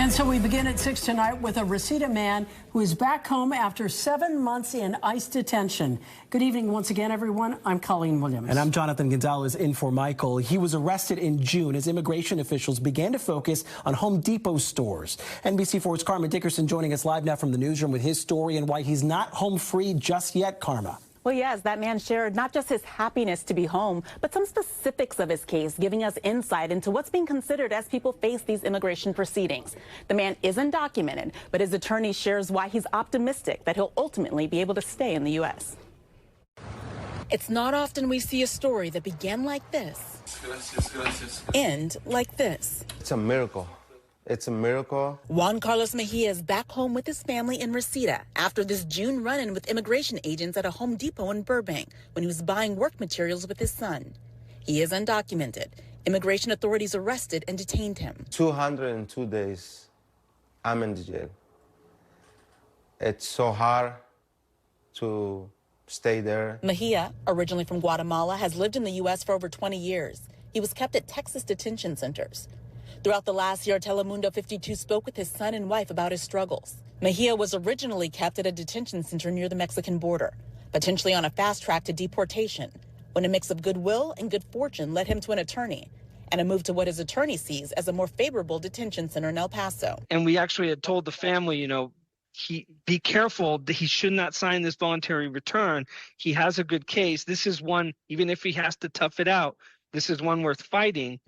And so we begin at 6 tonight with a Reseda man who is back home after 7 months in ICE detention. Good evening once again, everyone. I'm Colleen Williams. And I'm Jonathan Gonzalez in for Michael. He was arrested in June as immigration officials began to focus on Home Depot stores. NBC4's Karma Dickerson joining us live now from the newsroom with his story and why he's not home free just yet, Karma. Well, yes, that man shared not just his happiness to be home, but some specifics of his case, giving us insight into what's being considered as people face these immigration proceedings. The man is undocumented, but his attorney shares why he's optimistic that he'll ultimately be able to stay in the U.S. It's not often we see a story that began like this, end like this. It's a miracle. It's a miracle. Juan Carlos Meija is back home with his family in Reseda after this June run-in with immigration agents at a Home Depot in Burbank when he was buying work materials with his son. He is undocumented. Immigration authorities arrested and detained him. 202 days I'm in the jail. It's so hard to stay there. Meija, originally from Guatemala, has lived in the U.S. for over 20 years. He was kept at Texas detention centers. Throughout the last year, Telemundo 52 spoke with his son and wife about his struggles. Meija was originally kept at a detention center near the Mexican border, potentially on a fast track to deportation, when a mix of goodwill and good fortune led him to an attorney and a move to what his attorney sees as a more favorable detention center in El Paso. And we actually had told the family, be careful that he should not sign this voluntary return. He has a good case. This is one, even if he has to tough it out, this is one worth fighting.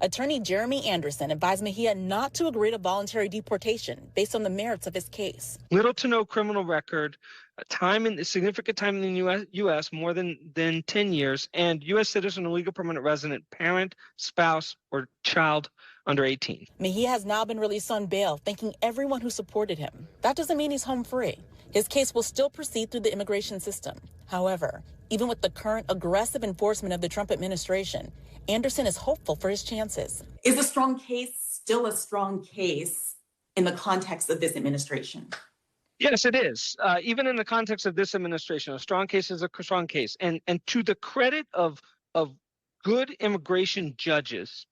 Attorney Jeremy Anderson advised Meija not to agree to voluntary deportation based on the merits of his case. Little to no criminal record, significant time in the U.S., more than 10 years, and U.S. citizen or legal permanent resident, parent, spouse, or child under 18. Meija has now been released on bail, thanking everyone who supported him. That doesn't mean he's home free. His case will still proceed through the immigration system. However, even with the current aggressive enforcement of the Trump administration, Anderson is hopeful for his chances. Is a strong case still a strong case in the context of this administration? Yes, it is. Even in the context of this administration, a strong case is a strong case. And to the credit of good immigration judges,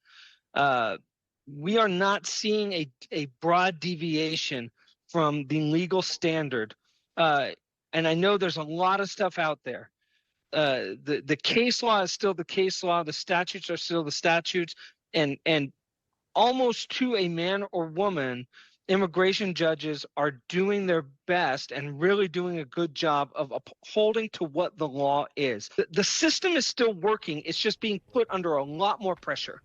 we are not seeing a broad deviation from the legal standard. And I know there's a lot of stuff out there. The case law is still the case law. The statutes are still the statutes. And almost to a man or woman, immigration judges are doing their best and really doing a good job of upholding to what the law is. The system is still working. It's just being put under a lot more pressure.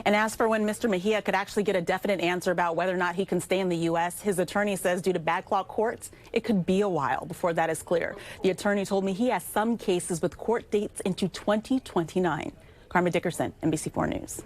And as for when Mr. Meija could actually get a definite answer about whether or not he can stay in the U.S., his attorney says due to backlog courts, it could be a while before that is clear. The attorney told me he has some cases with court dates into 2029. Karma Dickerson, NBC4 News.